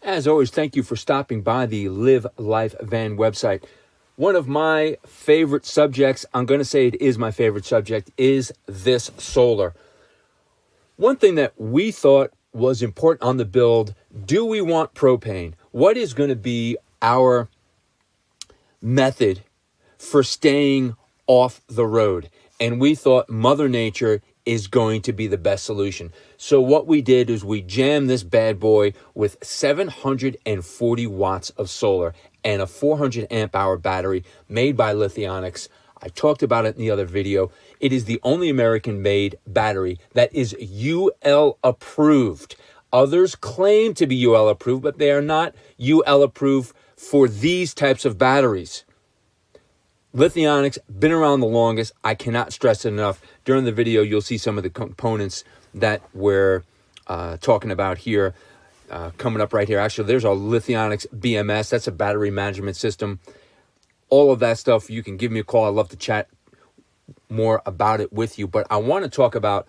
As always, thank you for stopping by the Live Life Van website. One of my favorite subjects, I'm going to say it is my favorite subject, is this solar. One thing that we thought was important on the build, do we want propane? What is going to be our method for staying off the road? And we thought Mother Nature is going to be the best solution. So what we did is we jammed this bad boy with 740 watts of solar and a 400 amp hour battery made by Lithionics. I talked about it in the other video. It is the only American-made battery that is UL approved. Others claim to be UL approved, but they are not UL approved for these types of batteries. Lithionics, been around the longest. I cannot stress it enough. During the video, you'll see some of the components that we're talking about here, coming up right here. Actually, there's our Lithionics BMS. That's a battery management system. All of that stuff, you can give me a call. I'd love to chat more about it with you. But I want to talk about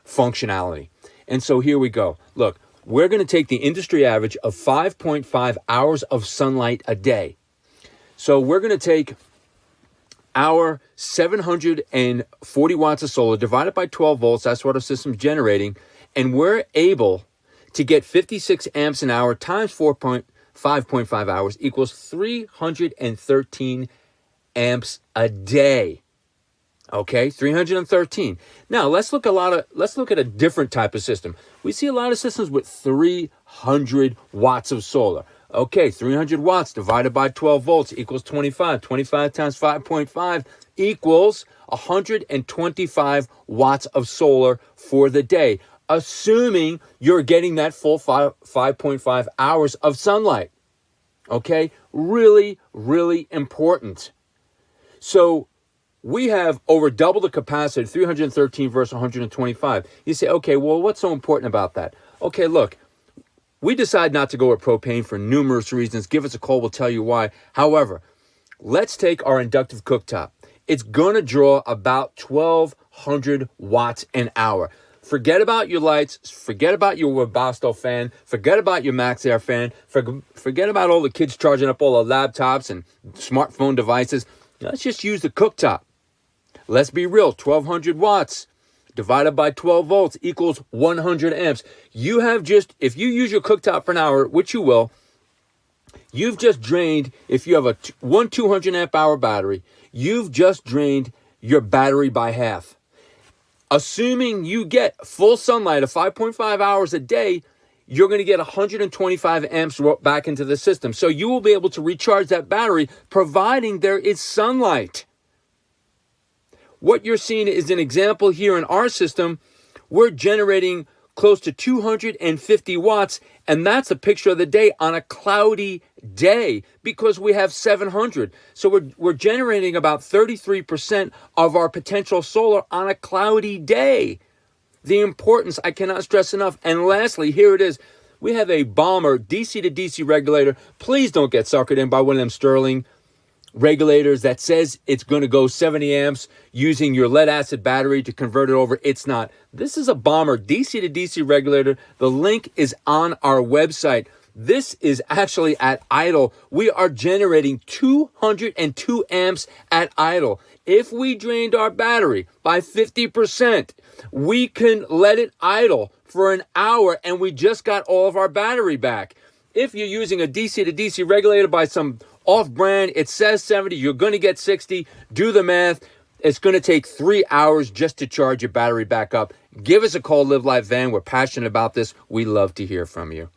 functionality. And so here we go. Look, we're going to take the industry average of 5.5 hours of sunlight a day. So we're going to take our 740 watts of solar divided by 12 volts, that's what our system's generating, and we're able to get 56 amps an hour times 5.5 hours equals 313 amps a day. Okay, 313. Now let's look at a different type of system. We see a lot of systems with 300 watts of solar. Okay, 300 watts divided by 12 volts equals 25. 25 times 5.5 equals 125 watts of solar for the day, assuming you're getting that full 5.5 hours of sunlight. Okay, really, really important. So we have over double the capacity, 313 versus 125. You say, okay, well, what's so important about that? Okay, look. We decide not to go with propane for numerous reasons. Give us a call. We'll tell you why. However, let's take our inductive cooktop. It's going to draw about 1,200 watts an hour. Forget about your lights. Forget about your Webasto fan. Forget about your MaxAir fan. Forget about all the kids charging up all the laptops and smartphone devices. Let's just use the cooktop. Let's be real. 1,200 watts. Divided by 12 volts equals 100 amps. You have just, if you use your cooktop for an hour, which you will, you've just drained, if you have a 200 amp hour battery, you've just drained your battery by half. Assuming you get full sunlight of 5.5 hours a day, you're going to get 125 amps back into the system. So you will be able to recharge that battery, providing there is sunlight. What you're seeing is an example here in our system. We're generating close to 250 watts, and that's a picture of the day on a cloudy day because we have 700. So we're generating about 33% of our potential solar on a cloudy day. The importance, I cannot stress enough. And lastly, here it is. We have a Bomber DC to DC regulator. Please don't get suckered in by one of them Sterling regulators that says it's going to go 70 amps using your lead acid battery to convert it over. It's not. This is a Bomber DC to DC regulator. The link is on our website. This is actually at idle. We are generating 202 amps at idle. If we drained our battery by 50%, we can let it idle for an hour and we just got all of our battery back. If you're using a DC to DC regulator by some off-brand, it says 70, you're going to get 60. Do the math. It's going to take 3 hours just to charge your battery back up. Give us a call, Live Life Van. We're passionate about this. We love to hear from you.